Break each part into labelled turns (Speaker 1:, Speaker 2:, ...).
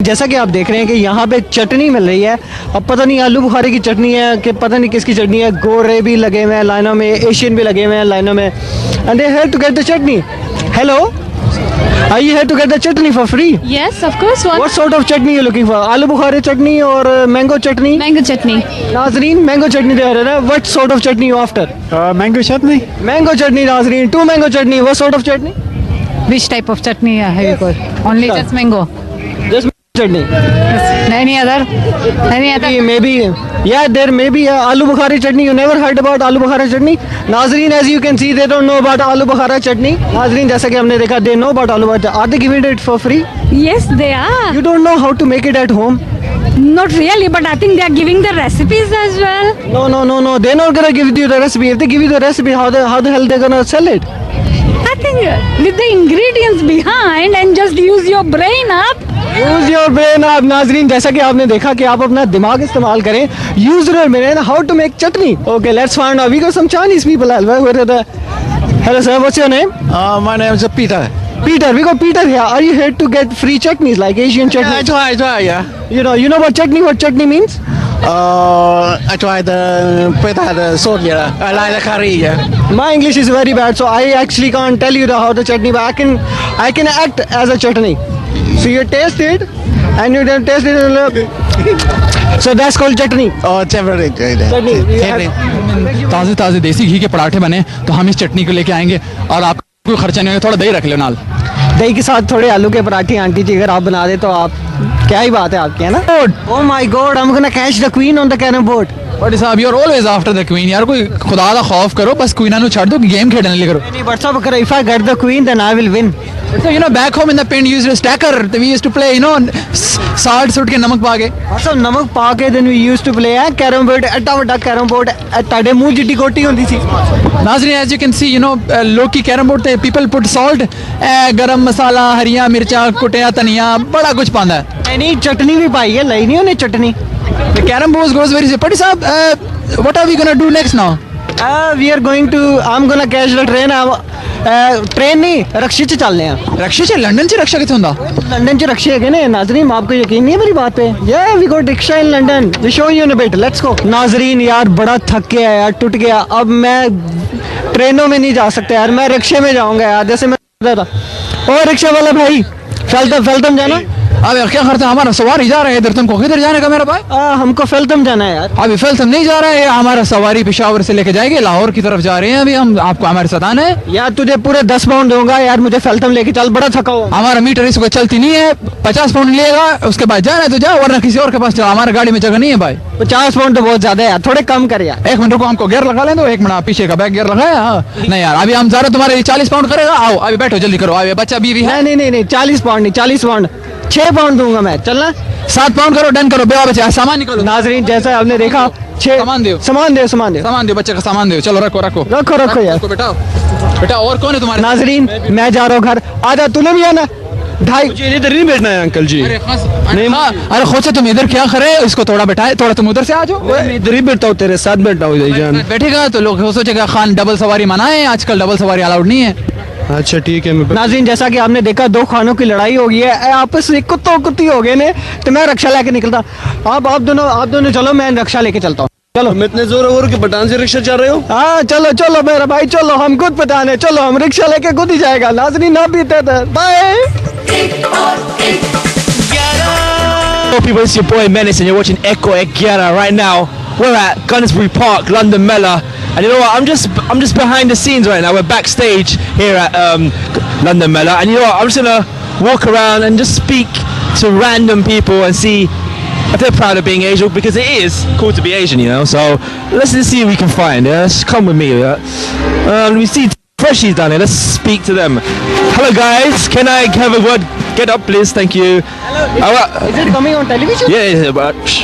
Speaker 1: जैसा कि आप देख रहे हैं कि यहाँ पे चटनी मिल रही है। अब पता नहीं आलू बुखारे की चटनी है कि पता नहीं किसकी चटनी है। गोरे भी लगे हुए हैं लाइनों में, एशियन भी लगे हुए हैं लाइनों में। And they here to get the chutney. Hello, are you here to get the chutney for free?
Speaker 2: Yes, of course.
Speaker 1: What sort of chutney you looking for? आलू बुखारे चटनी और मैंगो चटनी?
Speaker 2: Mango chutney.
Speaker 1: नाजरीन मैंगो चटनी दे रहे हैं। What sort of chutney you after?
Speaker 3: Mango chutney.
Speaker 1: Mango chutney नाजरीन, 2 mango chutney. What sort of chutney?
Speaker 2: Which type of chutney have you got? Only
Speaker 1: Yeah.
Speaker 2: just mango.
Speaker 1: Just chutney.
Speaker 2: Any other? Any other?
Speaker 1: Maybe, yeah, there may be aloo bukhara chutney. You never heard about aloo bukhara chutney? Nazreen, as you can see, they don't know about aloo bukhara chutney. Nazreen, जैसा कि हमने देखा, they know about aloo bukhara. Are they giving it for free?
Speaker 4: Yes, they are.
Speaker 1: You don't know how to make it at home?
Speaker 4: Not really, but I think they are giving the recipes as well.
Speaker 1: No. They're not gonna give you the recipe. If they give you the recipe, how the hell they gonna sell it?
Speaker 4: I think with the ingredients behind and just use your brain up.
Speaker 1: Use your brain आप नाजरीन, जैसा कि आपने देखा कि आप अपना दिमाग इस्तेमाल करें. Use your brain. How to make chutney? Okay, let's find out. We got some Chinese people as well. Hello sir, what's your name?
Speaker 3: My name is Peter.
Speaker 1: Peter. We got Peter here. Are you here to get free chutneys like Asian chutney?
Speaker 3: I try, yeah.
Speaker 1: You know what chutney? What chutney means?
Speaker 3: I try the Peter, the salt, yeah. I like the curry, yeah.
Speaker 1: My English is very bad, so I actually can't tell you how the chutney, but I can act as a chutney. So you taste it, and you then taste it. So that's called chutney.
Speaker 3: Oh, temporary.
Speaker 1: Chutney. You have-
Speaker 5: ताज़े ताज़े देसी घी के पराठे बने तो हम इस चटनी को लेके आएंगे और आपको कोई खर्चा नहीं होगा। थोड़ा दही रख लो नाल।
Speaker 1: दही के साथ थोड़े आलू के पराठे आंटी जी अगर आप बना दे तो आप क्या ही बात है आपकी, है ना? Oh my God, I'm gonna catch the queen on the carrom board.
Speaker 5: But साहब you are always after the queen यार, कोई खुदा दा खौफ करो, बस क्वीना नु छड़ दो, गेम खेलने ले करो।
Speaker 1: नहीं, but साहब अगर if I get the queen then I will win.
Speaker 5: So you know back home in the pind used to stacker, we used to play, you know, salt सुट के नमक पा के।
Speaker 1: सब नमक पा के then we used to play carrom board, एटा ਵੱਡਾ कैरम बोर्ड ਤੁਹਾਡੇ ਮੂੰਹ ਜਿੱਡੀ ਗੋਟੀ ਹੁੰਦੀ ਸੀ।
Speaker 5: नाजरीन as you can see, you know, लोग की कैरम बोर्ड ते people put salt, गरम मसाला, हरियां मिर्चा, कुटिया धनिया, बड़ा कुछ पांदा है।
Speaker 1: नहीं चटनी भी पाई है, ਲਈ नहीं ਉਹਨੇ चटनी।
Speaker 5: The carrom board goes very simple. साहब, what are we gonna do next now?
Speaker 1: We are going to, I'm gonna catch the train. Train नहीं, रक्शे च चलने हैं।
Speaker 5: रक्षा च लंदन च रक्षा किथे हुंदा?
Speaker 1: लंदन च रक्शे है ने नाजरीन, आपको यकीन नहीं है मेरी बात पे? Yeah, we got rickshaw in London. We show you in a bit. Let's go. नाजरीन यार बड़ा थक गया यार, टूट गया। अब मैं ट्रेनों में नहीं जा सकता यार, मैं रिक्शे में जाऊंगा यार, जैसे मैं था। और रिक्शा वाला भाई, फेल्थम जाना?
Speaker 5: अब क्या करते हैं, हमारा सवारी जा रहा है इधर, तुमको किधर जाने का मेरा भाई?
Speaker 1: हमको फेल्थम जाना है यार।
Speaker 5: अभी फेल्थम नहीं जा रहा है, हमारा सवारी पेशावर से लेके जाएंगे, लाहौर की तरफ जा रहे हैं अभी हम, आपको हमारे साथ आना है।
Speaker 1: यार तुझे पूरे 10 पाउंड दूंगा यार, मुझे फेल्थम लेके चल, बड़ा थका हुआ।
Speaker 5: हमारा मीटर इस वक्त चलती नहीं है, 50 पाउंड लेगा, उसके बाद जाना है तो जा, वरना किसी और के पास चला, हमारे गाड़ी में जगह नहीं है भाई।
Speaker 1: 50 पाउंड तो बहुत ज्यादा है यार, थोड़े कम कर यार।
Speaker 5: एक मिनट रुको, हमको गियर लगा लें दो, एक मिनट, पीछे का बैक गियर लगाया। हाँ। नहीं यार, अभी हम जा रहे, तुम्हारे लिए 40 पाउंड करेगा, आओ अभी बैठो, जल्दी करो, अभी बच्चा बीवी है।
Speaker 1: नहीं 40 पाउंड नहीं, 40 पाउंड, 6 पाउंड दूंगा मैं, चलना।
Speaker 5: 7 पाउंड करो, डन करो, बेवा बच्चा सामान निकालो।
Speaker 1: नाजरीन जैसा आपने देखा, 6
Speaker 5: सामान दो, सामान दो, बच्चे का सामान दो, चलो रखो
Speaker 1: यार।
Speaker 5: बेटा और कौन है तुम्हारे?
Speaker 1: नाजरीन मैं जा रहा हूँ घर, आजा तूने भी आना।
Speaker 6: मुझे इधर नहीं बैठना है अंकल जी।
Speaker 5: अरे खुद से तुम इधर क्या करे, इसको थोड़ा बैठाए, थोड़ा तुम उधर से आ जाओ।
Speaker 6: मैं इधर ही बैठता हूँ, तेरे साथ बैठा हूँ जान।
Speaker 5: बैठेगा तो लोग सोचेगा खान डबल सवारी मनाए, आजकल डबल सवारी अलाउड नहीं है।
Speaker 6: अच्छा ठीक है।
Speaker 1: नाज़रीन जैसा कि आपने देखा, 2 खानों की लड़ाई हो गई है, आपस में कुत्ती हो गए ने, तो मैं रक्षा लेके निकलता। आप दोनों चलो, मैं रक्षा लेके चलता हूँ। चलो,
Speaker 6: मैं इतने जोर के पठान से रिक्शा चल रहे हो?
Speaker 1: हाँ चलो मेरा भाई, चलो हम खुद पठान है, चलो हम रिक्शा लेके खुद ही जाएगा। नाज़रीन ना बीते थे, bye.
Speaker 7: Hello people, it's your boy Menace and you're watching Echo Ekiara right now. We're at Gunnersbury Park, London Mela, and you know what? I'm just behind the scenes right now. We're backstage here at London Mela, and you know what? I'm just gonna walk around and just speak to random people and see if they're proud of being Asian, because it is cool to be Asian, you know. So let's just see what we can find. Yeah? Just come with me. Yeah? We see freshies down here. Let's speak to them. Hello guys, can I have a word? Get up please, thank you.
Speaker 1: Hello, is it coming on television?
Speaker 7: Yeah, but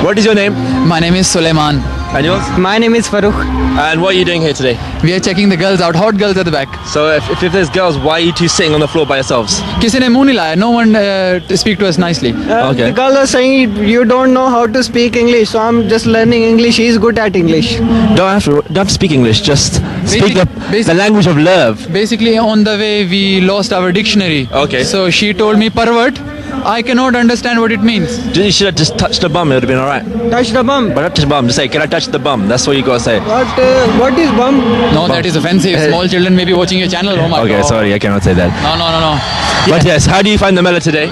Speaker 7: what is your name?
Speaker 5: My name is Suleiman.
Speaker 7: And yours?
Speaker 1: My name is Farooq.
Speaker 7: And what are you doing here today?
Speaker 5: We are checking the girls out, hot girls at the back.
Speaker 7: So if there's girls, why are you two sitting on the floor by yourselves?
Speaker 5: किसी ने मुंह नहीं लाया, no one speak to us nicely.
Speaker 7: Okay.
Speaker 1: The girl is saying you don't know how to speak English, so I'm just learning English. She's good at English.
Speaker 7: Don't have to speak English, just speak the language of love.
Speaker 5: Basically on the way we lost our dictionary.
Speaker 7: Okay.
Speaker 5: So she told me pervert I cannot understand what it means.
Speaker 7: You should have just touched the bum. It would have been all right.
Speaker 1: Touch the bum.
Speaker 7: But not touch the bum. Just say, can I touch the bum? That's what you gotta say.
Speaker 1: What is bum?
Speaker 5: No, that is offensive. Small children may be watching your channel. Oh my
Speaker 7: Okay,
Speaker 5: God.
Speaker 7: sorry, I cannot say that.
Speaker 5: No.
Speaker 7: But yes, how do you find the Mela today?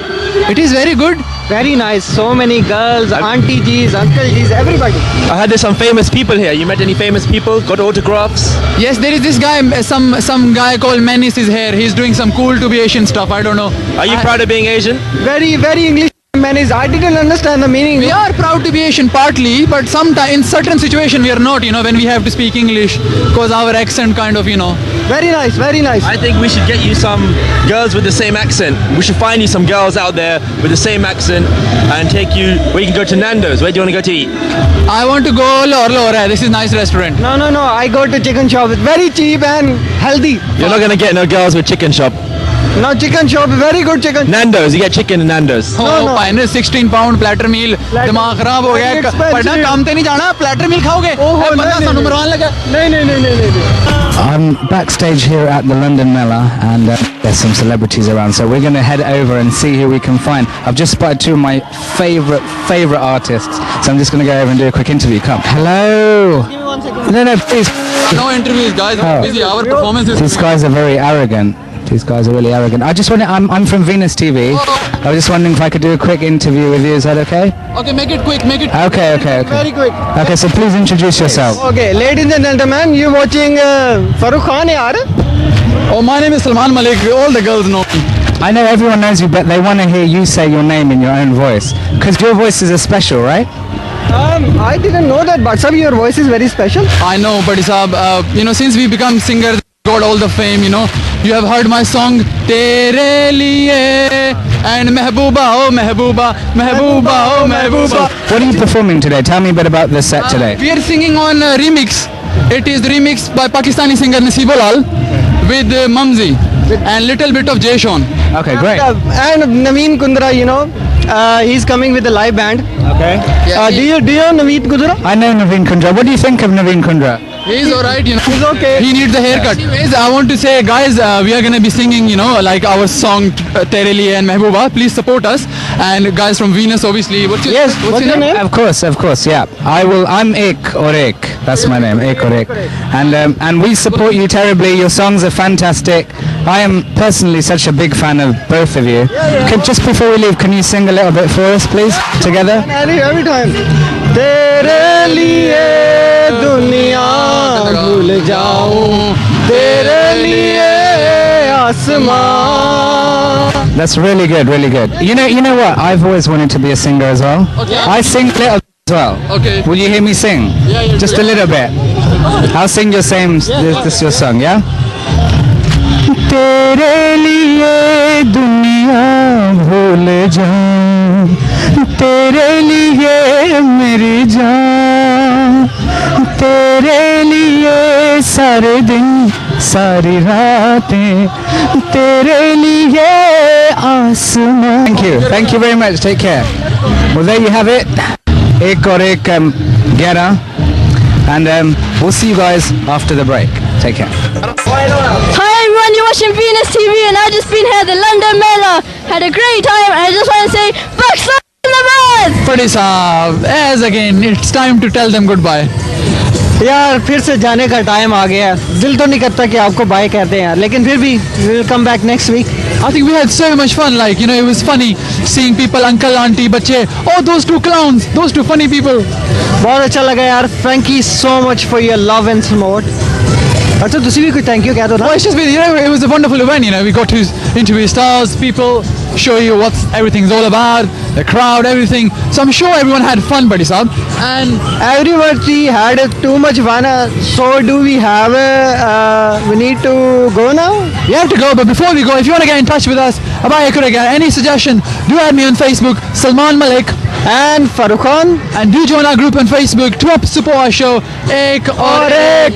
Speaker 5: It is very good.
Speaker 1: Very nice. So many girls, auntie G's, uncle G's, everybody.
Speaker 7: I heard there's some famous people here. You met any famous people? Got autographs?
Speaker 5: Yes, there is this guy, some guy called Menace is here. He's doing some cool to be Asian stuff. I don't know.
Speaker 7: Are you proud of being Asian?
Speaker 1: Very, very English man is. I didn't understand the meaning.
Speaker 5: We are proud to be Asian partly, but sometimes in certain situation we are not. When we have to speak English, because our accent kind of.
Speaker 1: Very nice, very nice.
Speaker 7: I think we should get you some girls with the same accent. We should find you some girls out there with the same accent and take you where you can go to Nando's. Where do you want to go to eat?
Speaker 5: I want to go Lahore. This is nice restaurant.
Speaker 1: No. I go to chicken shop. It's very cheap and healthy.
Speaker 7: You're not going to get no girls with chicken shop.
Speaker 1: No, chicken shop, very good chicken.
Speaker 7: Nando's, you get chicken in Nando's.
Speaker 5: Oh, final 16 pound platter meal दिमाग खराब हो गया
Speaker 1: Very
Speaker 5: पढ़ना
Speaker 1: expensive.
Speaker 5: काम ते नहीं जाना platter मील खाओगे
Speaker 1: ओहो,
Speaker 5: बंदा
Speaker 1: नहीं,
Speaker 5: सानू
Speaker 1: नहीं,
Speaker 5: मरवान लगा
Speaker 1: नहीं.
Speaker 8: I'm backstage here at the London Mela, and there's some celebrities around, so we're going to head over and see who we can find. I've just spotted two of my favorite artists, so I'm just going to go over and do a quick interview. Come. Hello.
Speaker 1: Give me 1 second.
Speaker 8: No, please.
Speaker 5: no interviews guys I'm busy our performance is
Speaker 8: These guys are very arrogant. These guys are really arrogant. I just wanted. I'm from Venus TV. I was just wondering if I could do a quick interview with you. Is that okay?
Speaker 5: okay make it quick
Speaker 8: Okay.
Speaker 1: Very quick.
Speaker 8: Okay, so please introduce yourself.
Speaker 1: Okay, ladies and gentlemen, you watching Farooq Khan, yaar?
Speaker 5: oh my name is Salman Malik all the girls know me.
Speaker 8: I know everyone knows you, but they want to hear you say your name in your own voice, because your voices are special, right?
Speaker 1: I didn't know that, but sir, your voice is very special.
Speaker 5: I know but since we become singers got all the fame you have heard my song Tere Liye and Mehbooba oh Mehbooba oh Mehbooba.
Speaker 8: What are you performing today? Tell me a bit about the set today.
Speaker 5: We are singing on remix. It is the remix by Pakistani singer Naseebolal with Mumsy and little bit of Jay Sean.
Speaker 8: Okay, great.
Speaker 1: And Naveen Kundra, he's coming with a live band.
Speaker 8: Okay.
Speaker 1: Do you know Naveen Kundra?
Speaker 8: I know Naveen Kundra. What do you think of Naveen Kundra?
Speaker 5: He's alright,
Speaker 1: He's okay.
Speaker 5: He needs a haircut. Anyways, I want to say, guys, we are gonna be singing, like our song Tere Liye and Mehbooba. Please support us. And guys from Venus, obviously. What's your name?
Speaker 8: Of course, yeah. I'm Ik or Ik. That's my name, Ik or Ik. And we support you terribly. Your songs are fantastic. I am personally such a big fan of both of you. Just before we leave, can you sing a little bit for us, please, together?
Speaker 1: Every time. Tere liye duniya bhul jaऊं, tere liye आसमान.
Speaker 8: That's really good, really good. You know what? I've always wanted to be a singer as well.
Speaker 5: Okay.
Speaker 8: I sing a little as well.
Speaker 5: Okay.
Speaker 8: Will you hear me sing?
Speaker 5: Yeah,
Speaker 8: Just a little bit. I'll sing your same. This is your song, yeah? तेरे लिए दुनिया भूल जाऊं, तेरे लिए मेरी जान, तेरे लिए सारे दिन सारी रातें, तेरे लिए आसमां. Thank you very much. Take care. Well, there you have it. Ek aur ek 11, and we'll see you guys after the break. Take care.
Speaker 9: Hi everyone, you're watching Venus TV and I've just been here at the London Mela. Had a great time and I just want to say, Pakistan Zindabad!
Speaker 5: Padi Saab, as again, it's time to tell them goodbye.
Speaker 1: यार फिर से जाने का time आ गया. दिल तो नहीं करता कि आपको बाय कहते हैं यार, लेकिन फिर भी we will come back next week.
Speaker 5: I think we had so much fun, it was funny seeing people, uncle, auntie, bache, oh those two clowns, those two funny people.
Speaker 1: बहुत अच्छा लगा यार. Thank you so much for your love and support. अच्छा तुसी भी कोई thank you कह दो ना.
Speaker 5: Well, it's just been, it was a wonderful event, we got to interview stars, people, show you what everything's all about, the crowd, everything. So I'm sure everyone had fun, Buddy Saab. And
Speaker 1: Everybody had too much fun. So do we have we need to go now?
Speaker 5: we have to go, but before we go, if you want to get in touch with us, Abaya Kurega, any suggestion, do add me on Facebook, Salman Malik,
Speaker 1: And Farooq Khan.
Speaker 5: and do join our group on Facebook to support our show, Ek aur Ek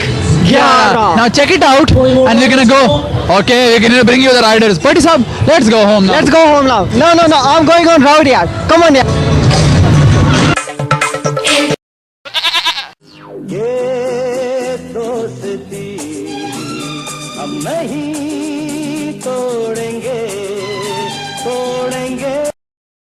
Speaker 5: 11. Now check it out, and we're gonna go. Okay, we're gonna bring you the riders. Buddy Saab, let's go home now.
Speaker 1: Let's go home now. No, I'm going on route yaar. Come on yaar.